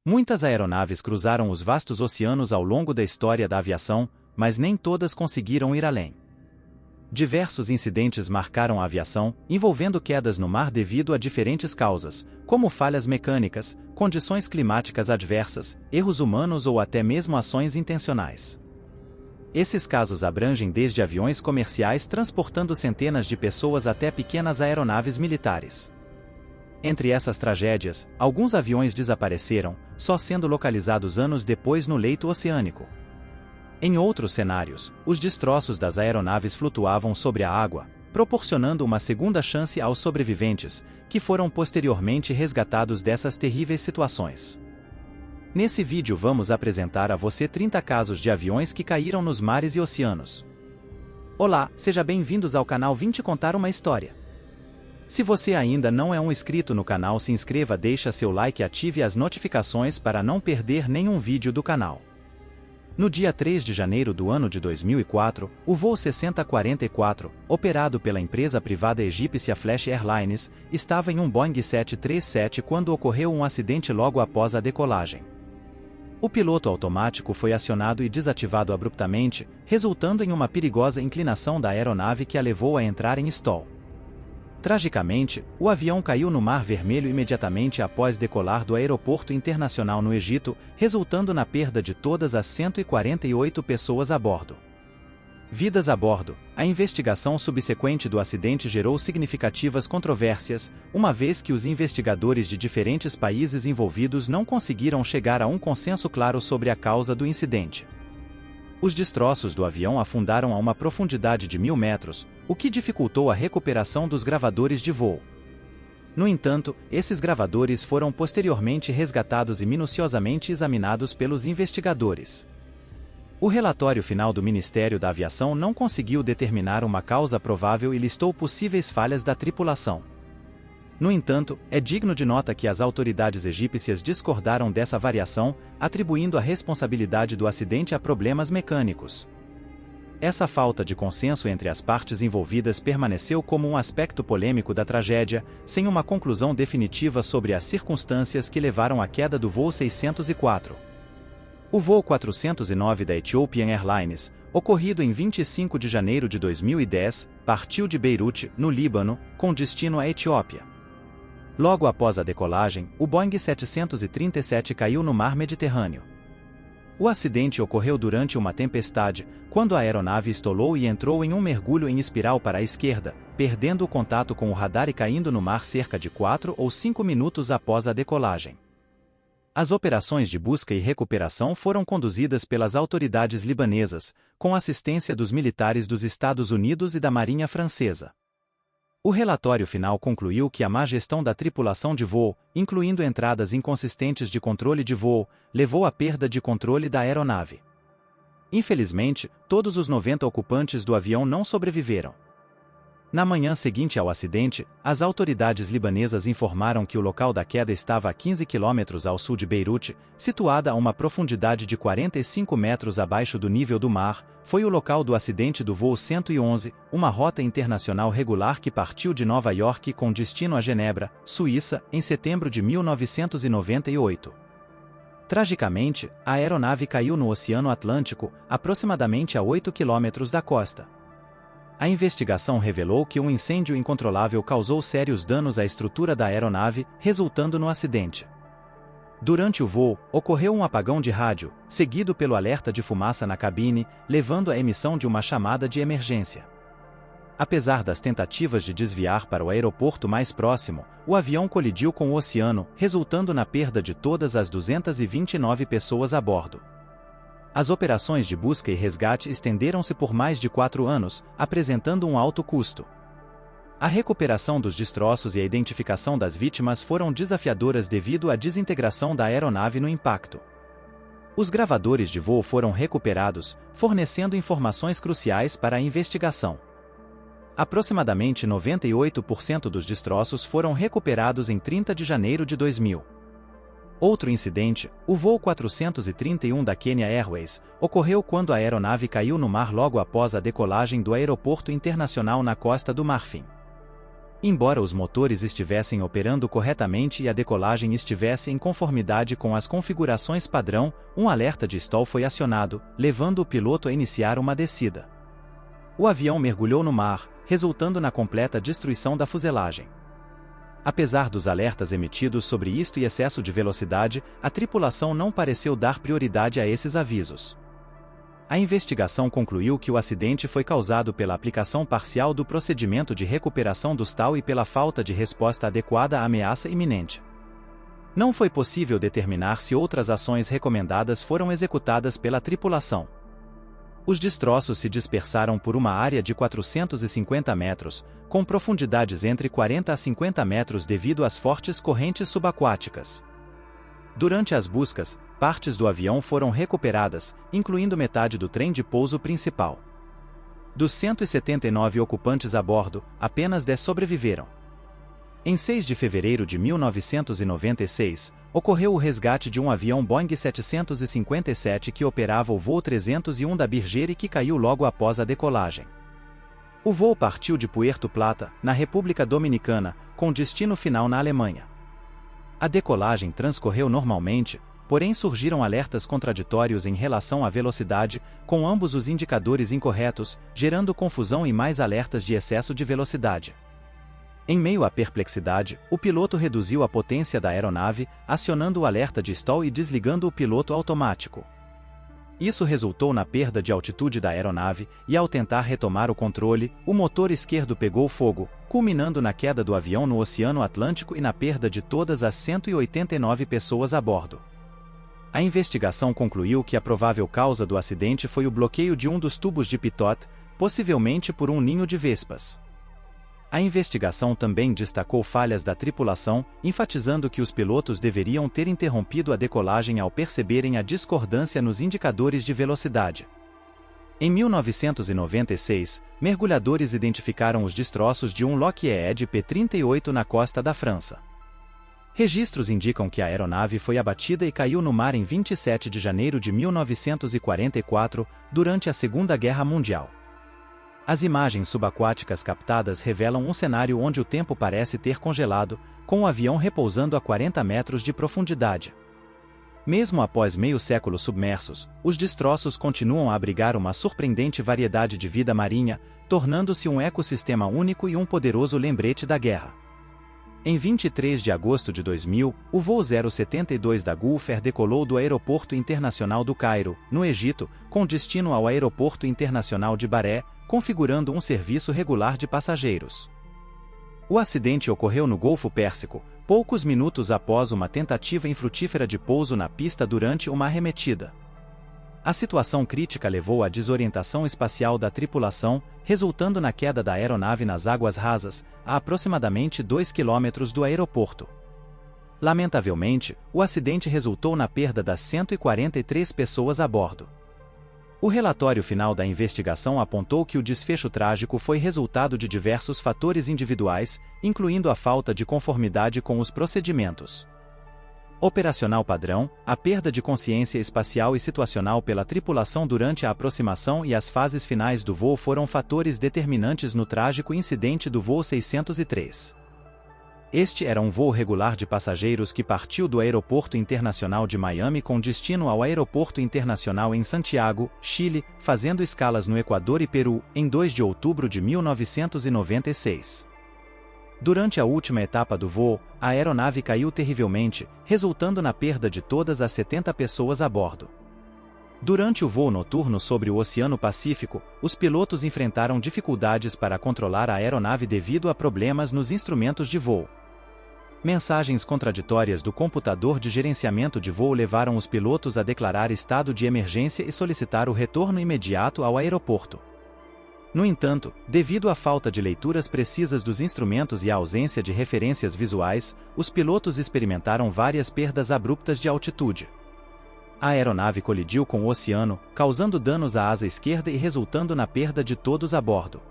Muitas aeronaves cruzaram os vastos oceanos ao longo da história da aviação, mas nem todas conseguiram ir além. Diversos incidentes marcaram a aviação, envolvendo quedas no mar devido a diferentes causas, como falhas mecânicas, condições climáticas adversas, erros humanos ou até mesmo ações intencionais. Esses casos abrangem desde aviões comerciais transportando centenas de pessoas até pequenas aeronaves militares. Entre essas tragédias, alguns aviões desapareceram, só sendo localizados anos depois no leito oceânico. Em outros cenários, os destroços das aeronaves flutuavam sobre a água, proporcionando uma segunda chance aos sobreviventes, que foram posteriormente resgatados dessas terríveis situações. Nesse vídeo vamos apresentar a você 30 casos de aviões que caíram nos mares e oceanos. Olá, seja bem-vindos ao canal Vim te contar uma história. Se você ainda não é um inscrito no canal, se inscreva, deixa seu like e ative as notificações para não perder nenhum vídeo do canal. No dia 3 de janeiro do ano de 2004, o voo 6044, operado pela empresa privada egípcia Flash Airlines, estava em um Boeing 737 quando ocorreu um acidente logo após a decolagem. O piloto automático foi acionado e desativado abruptamente, resultando em uma perigosa inclinação da aeronave que a levou a entrar em stall. Tragicamente, o avião caiu no Mar Vermelho imediatamente após decolar do aeroporto internacional no Egito, resultando na perda de todas as 148 pessoas a bordo. Vidas a bordo. A investigação subsequente do acidente gerou significativas controvérsias, uma vez que os investigadores de diferentes países envolvidos não conseguiram chegar a um consenso claro sobre a causa do incidente. Os destroços do avião afundaram a uma profundidade de 1.000 metros, o que dificultou a recuperação dos gravadores de voo. No entanto, esses gravadores foram posteriormente resgatados e minuciosamente examinados pelos investigadores. O relatório final do Ministério da Aviação não conseguiu determinar uma causa provável e listou possíveis falhas da tripulação. No entanto, é digno de nota que as autoridades egípcias discordaram dessa variação, atribuindo a responsabilidade do acidente a problemas mecânicos. Essa falta de consenso entre as partes envolvidas permaneceu como um aspecto polêmico da tragédia, sem uma conclusão definitiva sobre as circunstâncias que levaram à queda do voo 604. O voo 409 da Ethiopian Airlines, ocorrido em 25 de janeiro de 2010, partiu de Beirute, no Líbano, com destino à Etiópia. Logo após a decolagem, o Boeing 737 caiu no mar Mediterrâneo. O acidente ocorreu durante uma tempestade, quando a aeronave estolou e entrou em um mergulho em espiral para a esquerda, perdendo o contato com o radar e caindo no mar cerca de 4 ou 5 minutos após a decolagem. As operações de busca e recuperação foram conduzidas pelas autoridades libanesas, com assistência dos militares dos Estados Unidos e da Marinha Francesa. O relatório final concluiu que a má gestão da tripulação de voo, incluindo entradas inconsistentes de controle de voo, levou à perda de controle da aeronave. Infelizmente, todos os 90 ocupantes do avião não sobreviveram. Na manhã seguinte ao acidente, as autoridades libanesas informaram que o local da queda estava a 15 quilômetros ao sul de Beirute, situada a uma profundidade de 45 metros abaixo do nível do mar. Foi o local do acidente do voo 111, uma rota internacional regular que partiu de Nova York com destino a Genebra, Suíça, em setembro de 1998. Tragicamente, a aeronave caiu no Oceano Atlântico, aproximadamente a 8 quilômetros da costa. A investigação revelou que um incêndio incontrolável causou sérios danos à estrutura da aeronave, resultando no acidente. Durante o voo, ocorreu um apagão de rádio, seguido pelo alerta de fumaça na cabine, levando à emissão de uma chamada de emergência. Apesar das tentativas de desviar para o aeroporto mais próximo, o avião colidiu com o oceano, resultando na perda de todas as 229 pessoas a bordo. As operações de busca e resgate estenderam-se por mais de 4 anos, apresentando um alto custo. A recuperação dos destroços e a identificação das vítimas foram desafiadoras devido à desintegração da aeronave no impacto. Os gravadores de voo foram recuperados, fornecendo informações cruciais para a investigação. Aproximadamente 98% dos destroços foram recuperados em 30 de janeiro de 2000. Outro incidente, o voo 431 da Kenya Airways, ocorreu quando a aeronave caiu no mar logo após a decolagem do aeroporto internacional na Costa do Marfim. Embora os motores estivessem operando corretamente e a decolagem estivesse em conformidade com as configurações padrão, um alerta de stall foi acionado, levando o piloto a iniciar uma descida. O avião mergulhou no mar, resultando na completa destruição da fuselagem. Apesar dos alertas emitidos sobre isto e excesso de velocidade, a tripulação não pareceu dar prioridade a esses avisos. A investigação concluiu que o acidente foi causado pela aplicação parcial do procedimento de recuperação do stall e pela falta de resposta adequada à ameaça iminente. Não foi possível determinar se outras ações recomendadas foram executadas pela tripulação. Os destroços se dispersaram por uma área de 450 metros, com profundidades entre 40 a 50 metros devido às fortes correntes subaquáticas. Durante as buscas, partes do avião foram recuperadas, incluindo metade do trem de pouso principal. Dos 179 ocupantes a bordo, apenas 10 sobreviveram. Em 6 de fevereiro de 1996, ocorreu o resgate de um avião Boeing 757 que operava o voo 301 da Birger e que caiu logo após a decolagem. O voo partiu de Puerto Plata, na República Dominicana, com destino final na Alemanha. A decolagem transcorreu normalmente, porém surgiram alertas contraditórios em relação à velocidade, com ambos os indicadores incorretos, gerando confusão e mais alertas de excesso de velocidade. Em meio à perplexidade, o piloto reduziu a potência da aeronave, acionando o alerta de stall e desligando o piloto automático. Isso resultou na perda de altitude da aeronave, e ao tentar retomar o controle, o motor esquerdo pegou fogo, culminando na queda do avião no Oceano Atlântico e na perda de todas as 189 pessoas a bordo. A investigação concluiu que a provável causa do acidente foi o bloqueio de um dos tubos de pitot, possivelmente por um ninho de vespas. A investigação também destacou falhas da tripulação, enfatizando que os pilotos deveriam ter interrompido a decolagem ao perceberem a discordância nos indicadores de velocidade. Em 1996, mergulhadores identificaram os destroços de um Lockheed P-38 na costa da França. Registros indicam que a aeronave foi abatida e caiu no mar em 27 de janeiro de 1944, durante a Segunda Guerra Mundial. As imagens subaquáticas captadas revelam um cenário onde o tempo parece ter congelado, com o avião repousando a 40 metros de profundidade. Mesmo após meio século submersos, os destroços continuam a abrigar uma surpreendente variedade de vida marinha, tornando-se um ecossistema único e um poderoso lembrete da guerra. Em 23 de agosto de 2000, o voo 072 da Gulf Air decolou do Aeroporto Internacional do Cairo, no Egito, com destino ao Aeroporto Internacional de Baré, configurando um serviço regular de passageiros. O acidente ocorreu no Golfo Pérsico, poucos minutos após uma tentativa infrutífera de pouso na pista durante uma arremetida. A situação crítica levou à desorientação espacial da tripulação, resultando na queda da aeronave nas águas rasas, a aproximadamente 2 quilômetros do aeroporto. Lamentavelmente, o acidente resultou na perda das 143 pessoas a bordo. O relatório final da investigação apontou que o desfecho trágico foi resultado de diversos fatores individuais, incluindo a falta de conformidade com os procedimentos operacional padrão, a perda de consciência espacial e situacional pela tripulação durante a aproximação e as fases finais do voo foram fatores determinantes no trágico incidente do voo 603. Este era um voo regular de passageiros que partiu do Aeroporto Internacional de Miami com destino ao Aeroporto Internacional em Santiago, Chile, fazendo escalas no Equador e Peru, em 2 de outubro de 1996. Durante a última etapa do voo, a aeronave caiu terrivelmente, resultando na perda de todas as 70 pessoas a bordo. Durante o voo noturno sobre o Oceano Pacífico, os pilotos enfrentaram dificuldades para controlar a aeronave devido a problemas nos instrumentos de voo. Mensagens contraditórias do computador de gerenciamento de voo levaram os pilotos a declarar estado de emergência e solicitar o retorno imediato ao aeroporto. No entanto, devido à falta de leituras precisas dos instrumentos e à ausência de referências visuais, os pilotos experimentaram várias perdas abruptas de altitude. A aeronave colidiu com o oceano, causando danos à asa esquerda e resultando na perda de todos a bordo.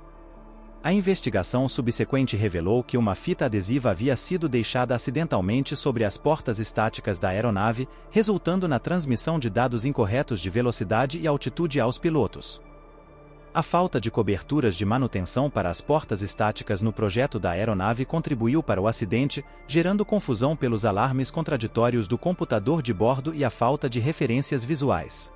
A investigação subsequente revelou que uma fita adesiva havia sido deixada acidentalmente sobre as portas estáticas da aeronave, resultando na transmissão de dados incorretos de velocidade e altitude aos pilotos. A falta de coberturas de manutenção para as portas estáticas no projeto da aeronave contribuiu para o acidente, gerando confusão pelos alarmes contraditórios do computador de bordo e a falta de referências visuais.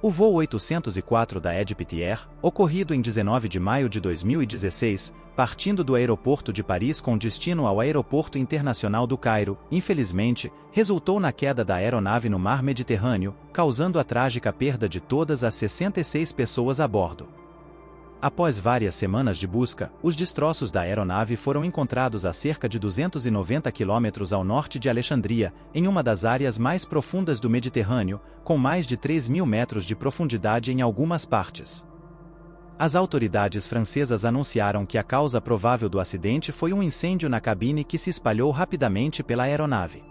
O voo 804 da Egypt Air, ocorrido em 19 de maio de 2016, partindo do aeroporto de Paris com destino ao Aeroporto Internacional do Cairo, infelizmente, resultou na queda da aeronave no mar Mediterrâneo, causando a trágica perda de todas as 66 pessoas a bordo. Após várias semanas de busca, os destroços da aeronave foram encontrados a cerca de 290 quilômetros ao norte de Alexandria, em uma das áreas mais profundas do Mediterrâneo, com mais de 3.000 metros de profundidade em algumas partes. As autoridades francesas anunciaram que a causa provável do acidente foi um incêndio na cabine que se espalhou rapidamente pela aeronave.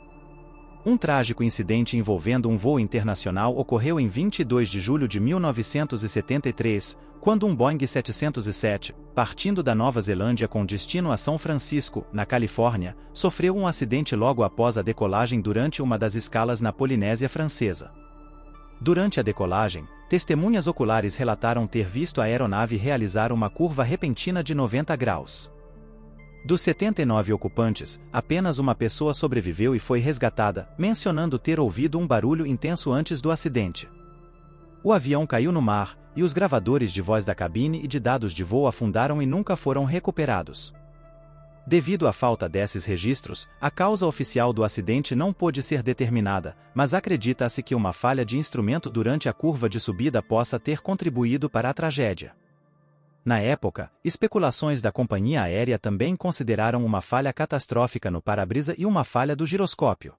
Um trágico incidente envolvendo um voo internacional ocorreu em 22 de julho de 1973, quando um Boeing 707, partindo da Nova Zelândia com destino a São Francisco, na Califórnia, sofreu um acidente logo após a decolagem durante uma das escalas na Polinésia Francesa. Durante a decolagem, testemunhas oculares relataram ter visto a aeronave realizar uma curva repentina de 90 graus. Dos 79 ocupantes, apenas uma pessoa sobreviveu e foi resgatada, mencionando ter ouvido um barulho intenso antes do acidente. O avião caiu no mar, e os gravadores de voz da cabine e de dados de voo afundaram e nunca foram recuperados. Devido à falta desses registros, a causa oficial do acidente não pôde ser determinada, mas acredita-se que uma falha de instrumento durante a curva de subida possa ter contribuído para a tragédia. Na época, especulações da companhia aérea também consideraram uma falha catastrófica no para-brisa e uma falha do giroscópio.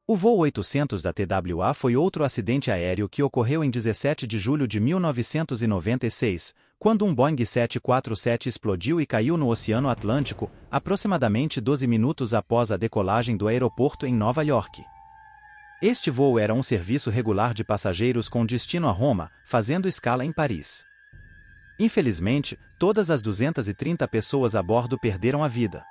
O voo 800 da TWA foi outro acidente aéreo que ocorreu em 17 de julho de 1996, quando um Boeing 747 explodiu e caiu no Oceano Atlântico, aproximadamente 12 minutos após a decolagem do aeroporto em Nova York. Este voo era um serviço regular de passageiros com destino a Roma, fazendo escala em Paris. Infelizmente, todas as 230 pessoas a bordo perderam a vida.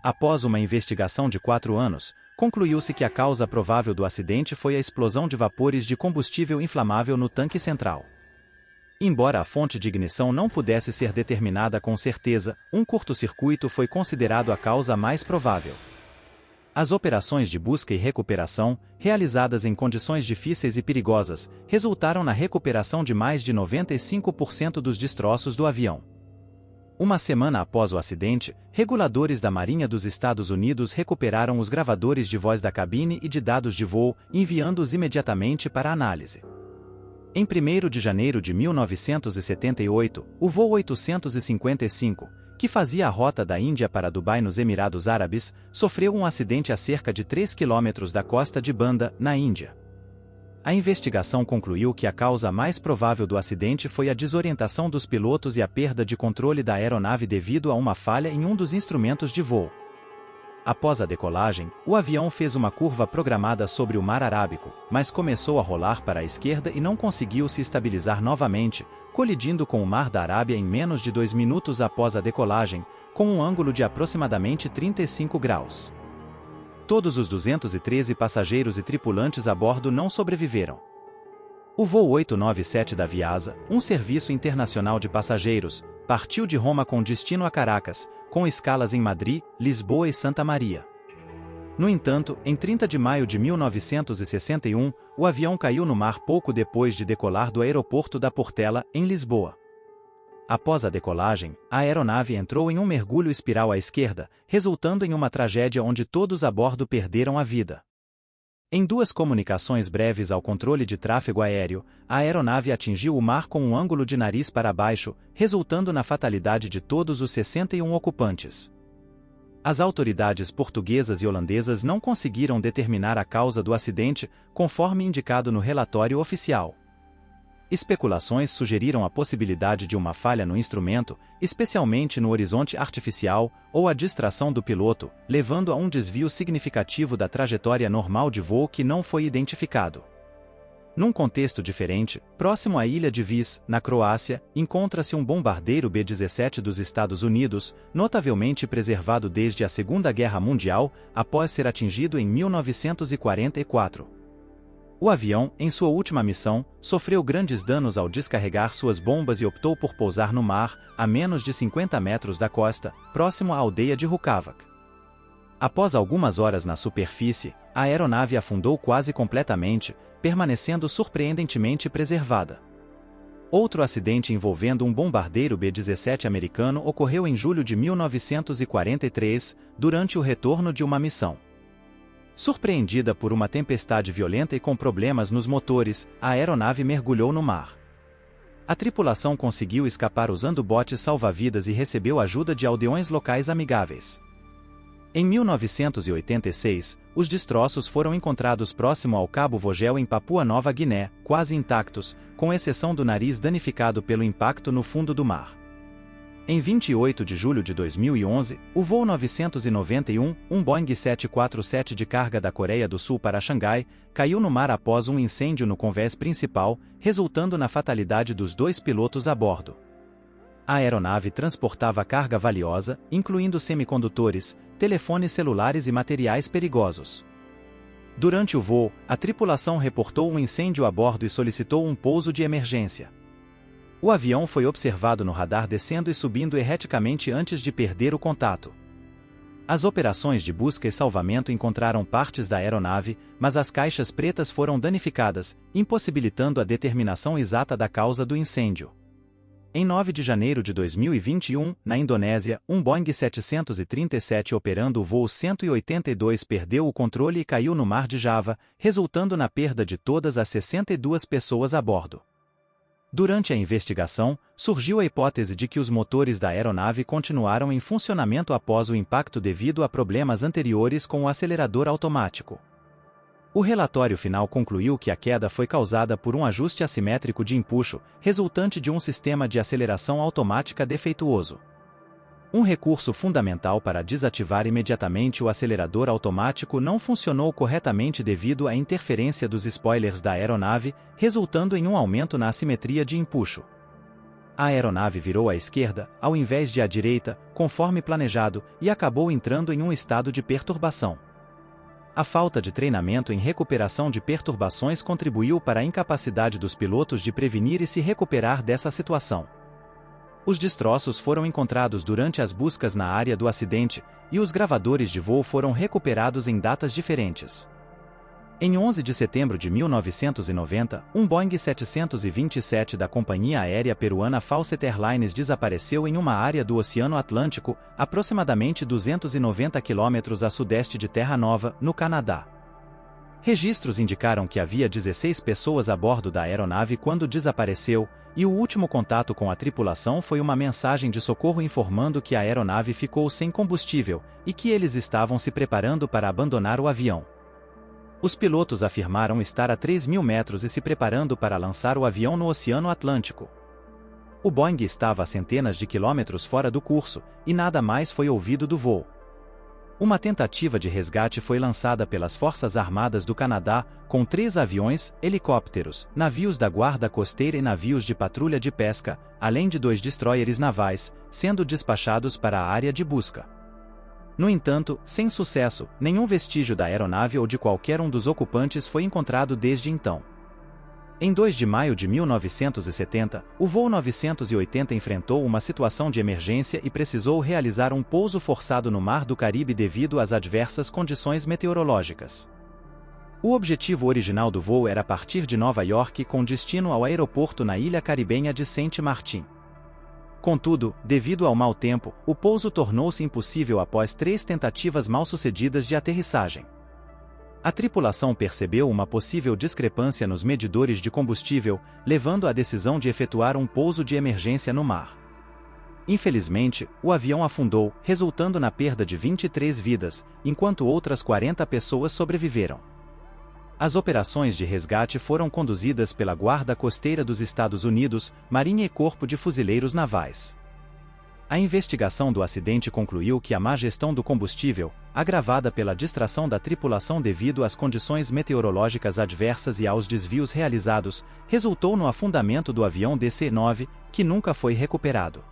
Após uma investigação de 4 anos, concluiu-se que a causa provável do acidente foi a explosão de vapores de combustível inflamável no tanque central. Embora a fonte de ignição não pudesse ser determinada com certeza, um curto-circuito foi considerado a causa mais provável. As operações de busca e recuperação, realizadas em condições difíceis e perigosas, resultaram na recuperação de mais de 95% dos destroços do avião. Uma semana após o acidente, reguladores da Marinha dos Estados Unidos recuperaram os gravadores de voz da cabine e de dados de voo, enviando-os imediatamente para análise. Em 1º de janeiro de 1978, o voo 855, que fazia a rota da Índia para Dubai nos Emirados Árabes, sofreu um acidente a cerca de 3 quilômetros da costa de Banda, na Índia. A investigação concluiu que a causa mais provável do acidente foi a desorientação dos pilotos e a perda de controle da aeronave devido a uma falha em um dos instrumentos de voo. Após a decolagem, o avião fez uma curva programada sobre o Mar Arábico, mas começou a rolar para a esquerda e não conseguiu se estabilizar novamente, colidindo com o Mar da Arábia em menos de 2 minutos após a decolagem, com um ângulo de aproximadamente 35 graus. Todos os 213 passageiros e tripulantes a bordo não sobreviveram. O voo 897 da Viasa, um serviço internacional de passageiros, partiu de Roma com destino a Caracas, com escalas em Madrid, Lisboa e Santa Maria. No entanto, em 30 de maio de 1961, o avião caiu no mar pouco depois de decolar do aeroporto da Portela, em Lisboa. Após a decolagem, a aeronave entrou em um mergulho espiral à esquerda, resultando em uma tragédia onde todos a bordo perderam a vida. Em 2 comunicações breves ao controle de tráfego aéreo, a aeronave atingiu o mar com um ângulo de nariz para baixo, resultando na fatalidade de todos os 61 ocupantes. As autoridades portuguesas e holandesas não conseguiram determinar a causa do acidente, conforme indicado no relatório oficial. Especulações sugeriram a possibilidade de uma falha no instrumento, especialmente no horizonte artificial, ou a distração do piloto, levando a um desvio significativo da trajetória normal de voo que não foi identificado. Num contexto diferente, próximo à ilha de Vis, na Croácia, encontra-se um bombardeiro B-17 dos Estados Unidos, notavelmente preservado desde a Segunda Guerra Mundial, após ser atingido em 1944. O avião, em sua última missão, sofreu grandes danos ao descarregar suas bombas e optou por pousar no mar, a menos de 50 metros da costa, próximo à aldeia de Hukavak. Após algumas horas na superfície, a aeronave afundou quase completamente, permanecendo surpreendentemente preservada. Outro acidente envolvendo um bombardeiro B-17 americano ocorreu em julho de 1943, durante o retorno de uma missão. Surpreendida por uma tempestade violenta e com problemas nos motores, a aeronave mergulhou no mar. A tripulação conseguiu escapar usando botes salva-vidas e recebeu ajuda de aldeões locais amigáveis. Em 1986, os destroços foram encontrados próximo ao Cabo Vogel em Papua Nova Guiné, quase intactos, com exceção do nariz danificado pelo impacto no fundo do mar. Em 28 de julho de 2011, o voo 991, um Boeing 747 de carga da Coreia do Sul para Xangai, caiu no mar após um incêndio no convés principal, resultando na fatalidade dos 2 pilotos a bordo. A aeronave transportava carga valiosa, incluindo semicondutores, telefones celulares e materiais perigosos. Durante o voo, a tripulação reportou um incêndio a bordo e solicitou um pouso de emergência. O avião foi observado no radar descendo e subindo erraticamente antes de perder o contato. As operações de busca e salvamento encontraram partes da aeronave, mas as caixas pretas foram danificadas, impossibilitando a determinação exata da causa do incêndio. Em 9 de janeiro de 2021, na Indonésia, um Boeing 737 operando o voo 182 perdeu o controle e caiu no Mar de Java, resultando na perda de todas as 62 pessoas a bordo. Durante a investigação, surgiu a hipótese de que os motores da aeronave continuaram em funcionamento após o impacto devido a problemas anteriores com o acelerador automático. O relatório final concluiu que a queda foi causada por um ajuste assimétrico de empuxo, resultante de um sistema de aceleração automática defeituoso. Um recurso fundamental para desativar imediatamente o acelerador automático não funcionou corretamente devido à interferência dos spoilers da aeronave, resultando em um aumento na assimetria de empuxo. A aeronave virou à esquerda, ao invés de à direita, conforme planejado, e acabou entrando em um estado de perturbação. A falta de treinamento em recuperação de perturbações contribuiu para a incapacidade dos pilotos de prevenir e se recuperar dessa situação. Os destroços foram encontrados durante as buscas na área do acidente, e os gravadores de voo foram recuperados em datas diferentes. Em 11 de setembro de 1990, um Boeing 727 da companhia aérea peruana Fawcett Airlines desapareceu em uma área do Oceano Atlântico, aproximadamente 290 quilômetros a sudeste de Terra Nova, no Canadá. Registros indicaram que havia 16 pessoas a bordo da aeronave quando desapareceu, e o último contato com a tripulação foi uma mensagem de socorro informando que a aeronave ficou sem combustível e que eles estavam se preparando para abandonar o avião. Os pilotos afirmaram estar a 3.000 metros e se preparando para lançar o avião no Oceano Atlântico. O Boeing estava a centenas de quilômetros fora do curso, e nada mais foi ouvido do voo. Uma tentativa de resgate foi lançada pelas Forças Armadas do Canadá, com 3 aviões, helicópteros, navios da Guarda Costeira e navios de patrulha de pesca, além de 2 destroyers navais, sendo despachados para a área de busca. No entanto, sem sucesso, nenhum vestígio da aeronave ou de qualquer um dos ocupantes foi encontrado desde então. Em 2 de maio de 1970, o voo 980 enfrentou uma situação de emergência e precisou realizar um pouso forçado no Mar do Caribe devido às adversas condições meteorológicas. O objetivo original do voo era partir de Nova York com destino ao aeroporto na ilha caribenha de Saint Martin. Contudo, devido ao mau tempo, o pouso tornou-se impossível após 3 tentativas mal-sucedidas de aterrissagem. A tripulação percebeu uma possível discrepância nos medidores de combustível, levando à decisão de efetuar um pouso de emergência no mar. Infelizmente, o avião afundou, resultando na perda de 23 vidas, enquanto outras 40 pessoas sobreviveram. As operações de resgate foram conduzidas pela Guarda Costeira dos Estados Unidos, Marinha e Corpo de Fuzileiros Navais. A investigação do acidente concluiu que a má gestão do combustível, agravada pela distração da tripulação devido às condições meteorológicas adversas e aos desvios realizados, resultou no afundamento do avião DC-9, que nunca foi recuperado.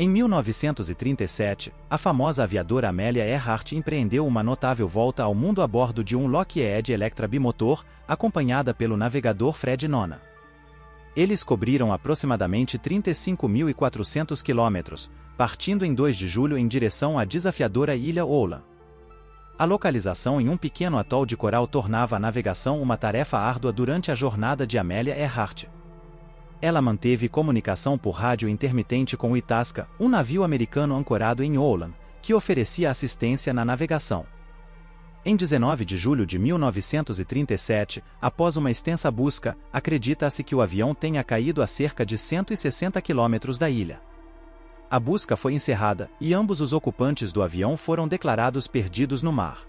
Em 1937, a famosa aviadora Amelia Earhart empreendeu uma notável volta ao mundo a bordo de um Lockheed Electra bimotor, acompanhada pelo navegador Fred Nona. Eles cobriram aproximadamente 35.400 quilômetros, partindo em 2 de julho em direção à desafiadora Ilha Ola. A localização em um pequeno atol de coral tornava a navegação uma tarefa árdua durante a jornada de Amelia Earhart. Ela manteve comunicação por rádio intermitente com o Itasca, um navio americano ancorado em Olam, que oferecia assistência na navegação. Em 19 de julho de 1937, após uma extensa busca, acredita-se que o avião tenha caído a cerca de 160 quilômetros da ilha. A busca foi encerrada, e ambos os ocupantes do avião foram declarados perdidos no mar.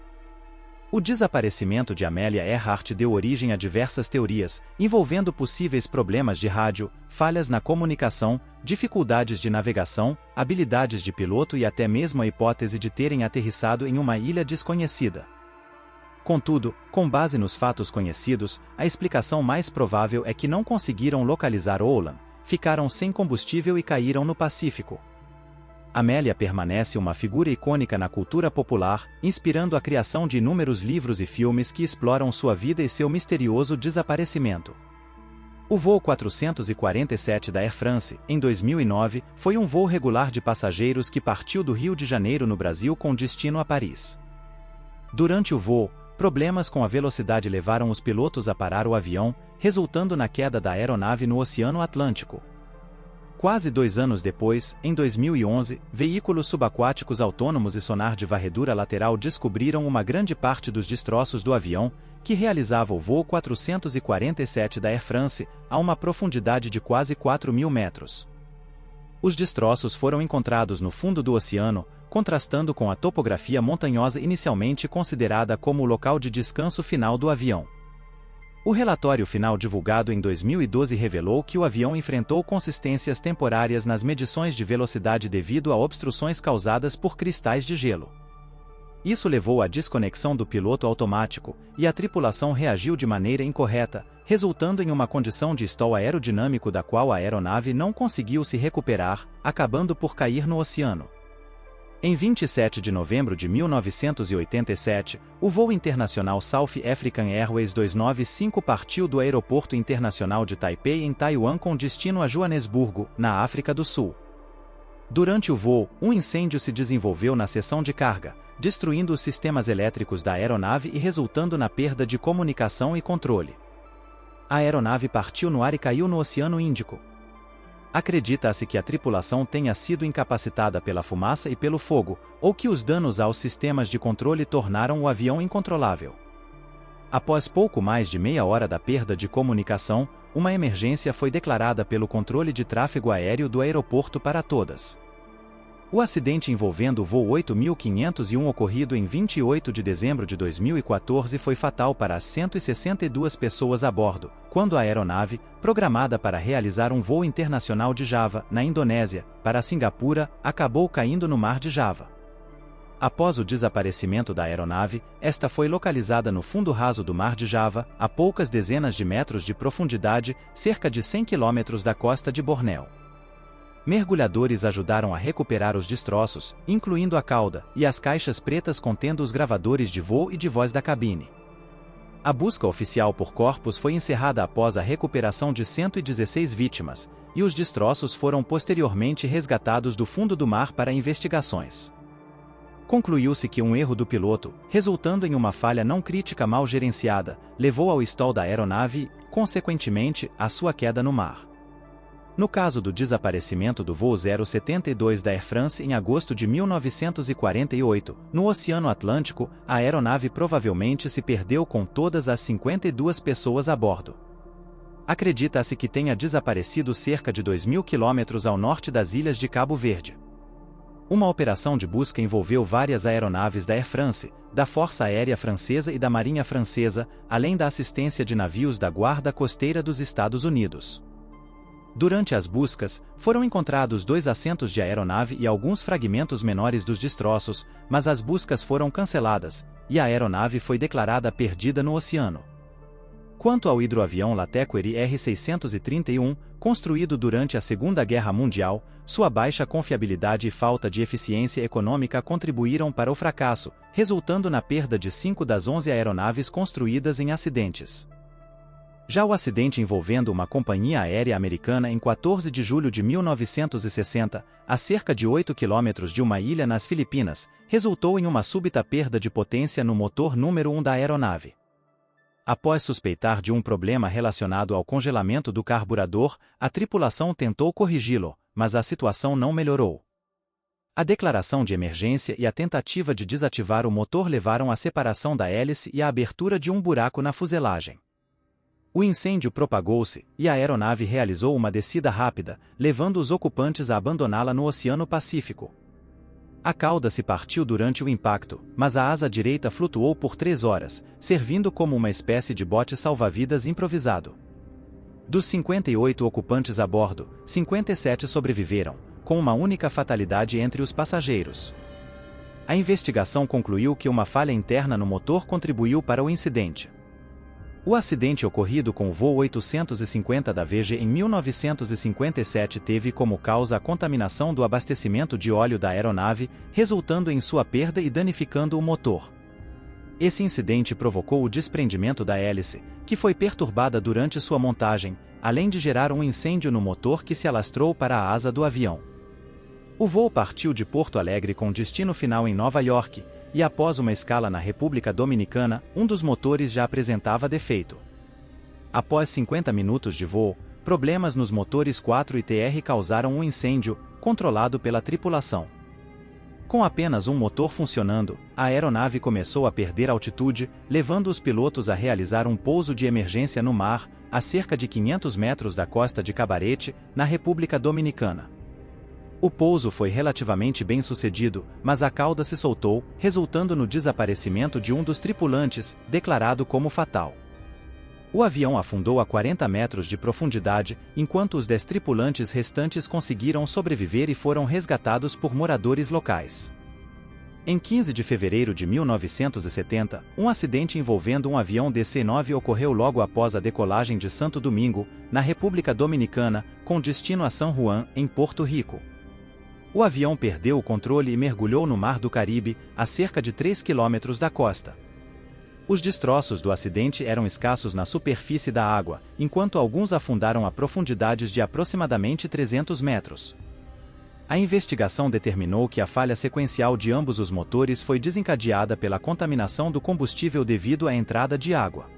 O desaparecimento de Amelia Earhart deu origem a diversas teorias, envolvendo possíveis problemas de rádio, falhas na comunicação, dificuldades de navegação, habilidades de piloto e até mesmo a hipótese de terem aterrissado em uma ilha desconhecida. Contudo, com base nos fatos conhecidos, a explicação mais provável é que não conseguiram localizar Olam, ficaram sem combustível e caíram no Pacífico. Amélia permanece uma figura icônica na cultura popular, inspirando a criação de inúmeros livros e filmes que exploram sua vida e seu misterioso desaparecimento. O voo 447 da Air France, em 2009, foi um voo regular de passageiros que partiu do Rio de Janeiro no Brasil com destino a Paris. Durante o voo, problemas com a velocidade levaram os pilotos a parar o avião, resultando na queda da aeronave no Oceano Atlântico. Quase 2 anos depois, em 2011, veículos subaquáticos autônomos e sonar de varredura lateral descobriram uma grande parte dos destroços do avião, que realizava o voo 447 da Air France, a uma profundidade de quase 4.000 metros. Os destroços foram encontrados no fundo do oceano, contrastando com a topografia montanhosa inicialmente considerada como o local de descanso final do avião. O relatório final divulgado em 2012 revelou que o avião enfrentou consistências temporárias nas medições de velocidade devido a obstruções causadas por cristais de gelo. Isso levou à desconexão do piloto automático, e a tripulação reagiu de maneira incorreta, resultando em uma condição de stall aerodinâmico da qual a aeronave não conseguiu se recuperar, acabando por cair no oceano. Em 27 de novembro de 1987, o voo internacional South African Airways 295 partiu do Aeroporto Internacional de Taipei em Taiwan com destino a Joanesburgo, na África do Sul. Durante o voo, um incêndio se desenvolveu na seção de carga, destruindo os sistemas elétricos da aeronave e resultando na perda de comunicação e controle. A aeronave partiu no ar e caiu no Oceano Índico. Acredita-se que a tripulação tenha sido incapacitada pela fumaça e pelo fogo, ou que os danos aos sistemas de controle tornaram o avião incontrolável. Após pouco mais de meia hora da perda de comunicação, uma emergência foi declarada pelo controle de tráfego aéreo do aeroporto para todas. O acidente envolvendo o voo 8501 ocorrido em 28 de dezembro de 2014 foi fatal para as 162 pessoas a bordo, quando a aeronave, programada para realizar um voo internacional de Java, na Indonésia, para Singapura, acabou caindo no Mar de Java. Após o desaparecimento da aeronave, esta foi localizada no fundo raso do Mar de Java, a poucas dezenas de metros de profundidade, cerca de 100 quilômetros da costa de Bornéu. Mergulhadores ajudaram a recuperar os destroços, incluindo a cauda e as caixas pretas contendo os gravadores de voo e de voz da cabine. A busca oficial por corpos foi encerrada após a recuperação de 116 vítimas, e os destroços foram posteriormente resgatados do fundo do mar para investigações. Concluiu-se que um erro do piloto, resultando em uma falha não crítica mal gerenciada, levou ao stall da aeronave e, consequentemente, à sua queda no mar. No caso do desaparecimento do voo 072 da Air France em agosto de 1948, no Oceano Atlântico, a aeronave provavelmente se perdeu com todas as 52 pessoas a bordo. Acredita-se que tenha desaparecido cerca de 2.000 quilômetros ao norte das ilhas de Cabo Verde. Uma operação de busca envolveu várias aeronaves da Air France, da Força Aérea Francesa e da Marinha Francesa, além da assistência de navios da Guarda Costeira dos Estados Unidos. Durante as buscas, foram encontrados 2 assentos de aeronave e alguns fragmentos menores dos destroços, mas as buscas foram canceladas, e a aeronave foi declarada perdida no oceano. Quanto ao hidroavião Latécoère R-631, construído durante a Segunda Guerra Mundial, sua baixa confiabilidade e falta de eficiência econômica contribuíram para o fracasso, resultando na perda de 5 das 11 aeronaves construídas em acidentes. Já o acidente envolvendo uma companhia aérea americana em 14 de julho de 1960, a cerca de 8 quilômetros de uma ilha nas Filipinas, resultou em uma súbita perda de potência no motor número 1 da aeronave. Após suspeitar de um problema relacionado ao congelamento do carburador, a tripulação tentou corrigi-lo, mas a situação não melhorou. A declaração de emergência e a tentativa de desativar o motor levaram à separação da hélice e à abertura de um buraco na fuselagem. O incêndio propagou-se, e a aeronave realizou uma descida rápida, levando os ocupantes a abandoná-la no Oceano Pacífico. A cauda se partiu durante o impacto, mas a asa direita flutuou por 3 horas, servindo como uma espécie de bote salva-vidas improvisado. Dos 58 ocupantes a bordo, 57 sobreviveram, com uma única fatalidade entre os passageiros. A investigação concluiu que uma falha interna no motor contribuiu para o incidente. O acidente ocorrido com o voo 850 da VG em 1957 teve como causa a contaminação do abastecimento de óleo da aeronave, resultando em sua perda e danificando o motor. Esse incidente provocou o desprendimento da hélice, que foi perturbada durante sua montagem, além de gerar um incêndio no motor que se alastrou para a asa do avião. O voo partiu de Porto Alegre com destino final em Nova York, e após uma escala na República Dominicana, um dos motores já apresentava defeito. Após 50 minutos de voo, problemas nos motores 4 e TR causaram um incêndio, controlado pela tripulação. Com apenas um motor funcionando, a aeronave começou a perder altitude, levando os pilotos a realizar um pouso de emergência no mar, a cerca de 500 metros da costa de Cabarete, na República Dominicana. O pouso foi relativamente bem sucedido, mas a cauda se soltou, resultando no desaparecimento de um dos tripulantes, declarado como fatal. O avião afundou a 40 metros de profundidade, enquanto os 10 tripulantes restantes conseguiram sobreviver e foram resgatados por moradores locais. Em 15 de fevereiro de 1970, um acidente envolvendo um avião DC-9 ocorreu logo após a decolagem de Santo Domingo, na República Dominicana, com destino a San Juan, em Porto Rico. O avião perdeu o controle e mergulhou no Mar do Caribe, a cerca de 3 quilômetros da costa. Os destroços do acidente eram escassos na superfície da água, enquanto alguns afundaram a profundidades de aproximadamente 300 metros. A investigação determinou que a falha sequencial de ambos os motores foi desencadeada pela contaminação do combustível devido à entrada de água.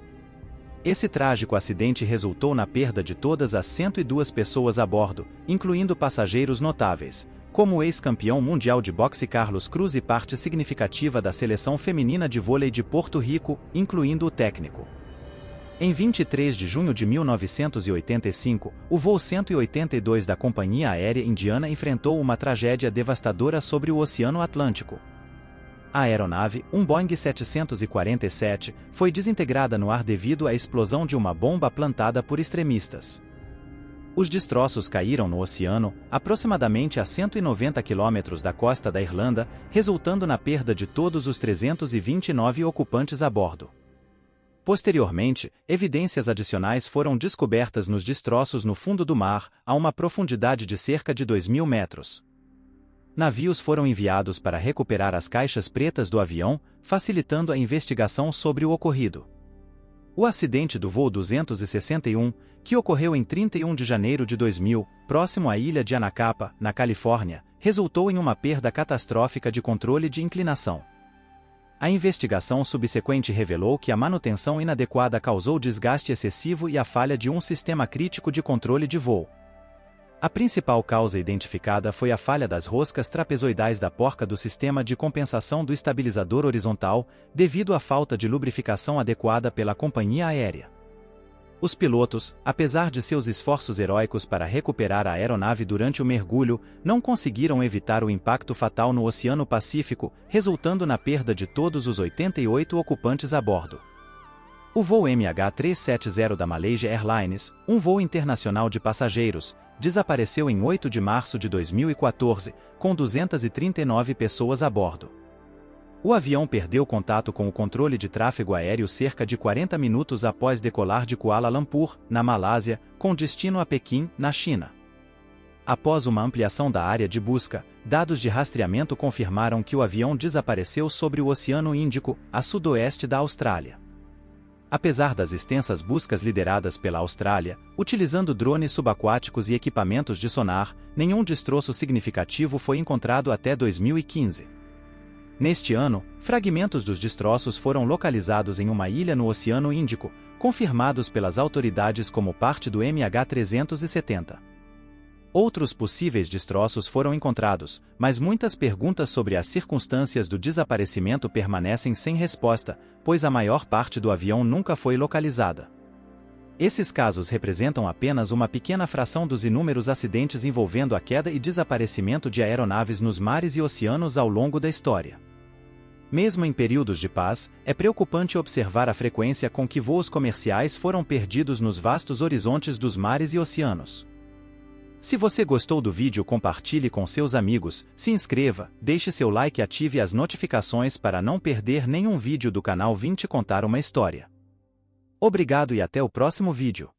Esse trágico acidente resultou na perda de todas as 102 pessoas a bordo, incluindo passageiros notáveis, como o ex-campeão mundial de boxe Carlos Cruz e parte significativa da seleção feminina de vôlei de Porto Rico, incluindo o técnico. Em 23 de junho de 1985, o voo 182 da Companhia Aérea Indiana enfrentou uma tragédia devastadora sobre o Oceano Atlântico. A aeronave, um Boeing 747, foi desintegrada no ar devido à explosão de uma bomba plantada por extremistas. Os destroços caíram no oceano, aproximadamente a 190 quilômetros da costa da Irlanda, resultando na perda de todos os 329 ocupantes a bordo. Posteriormente, evidências adicionais foram descobertas nos destroços no fundo do mar, a uma profundidade de cerca de 2.000 metros. Navios foram enviados para recuperar as caixas pretas do avião, facilitando a investigação sobre o ocorrido. O acidente do voo 261, que ocorreu em 31 de janeiro de 2000, próximo à ilha de Anacapa, na Califórnia, resultou em uma perda catastrófica de controle de inclinação. A investigação subsequente revelou que a manutenção inadequada causou desgaste excessivo e a falha de um sistema crítico de controle de voo. A principal causa identificada foi a falha das roscas trapezoidais da porca do sistema de compensação do estabilizador horizontal, devido à falta de lubrificação adequada pela companhia aérea. Os pilotos, apesar de seus esforços heróicos para recuperar a aeronave durante o mergulho, não conseguiram evitar o impacto fatal no Oceano Pacífico, resultando na perda de todos os 88 ocupantes a bordo. O voo MH370 da Malaysia Airlines, um voo internacional de passageiros, desapareceu em 8 de março de 2014, com 239 pessoas a bordo. O avião perdeu contato com o controle de tráfego aéreo cerca de 40 minutos após decolar de Kuala Lumpur, na Malásia, com destino a Pequim, na China. Após uma ampliação da área de busca, dados de rastreamento confirmaram que o avião desapareceu sobre o Oceano Índico, a sudoeste da Austrália. Apesar das extensas buscas lideradas pela Austrália, utilizando drones subaquáticos e equipamentos de sonar, nenhum destroço significativo foi encontrado até 2015. Neste ano, fragmentos dos destroços foram localizados em uma ilha no Oceano Índico, confirmados pelas autoridades como parte do MH370. Outros possíveis destroços foram encontrados, mas muitas perguntas sobre as circunstâncias do desaparecimento permanecem sem resposta, pois a maior parte do avião nunca foi localizada. Esses casos representam apenas uma pequena fração dos inúmeros acidentes envolvendo a queda e desaparecimento de aeronaves nos mares e oceanos ao longo da história. Mesmo em períodos de paz, é preocupante observar a frequência com que voos comerciais foram perdidos nos vastos horizontes dos mares e oceanos. Se você gostou do vídeo, compartilhe com seus amigos, se inscreva, deixe seu like e ative as notificações para não perder nenhum vídeo do canal Vim Te Contar uma História. Obrigado e até o próximo vídeo.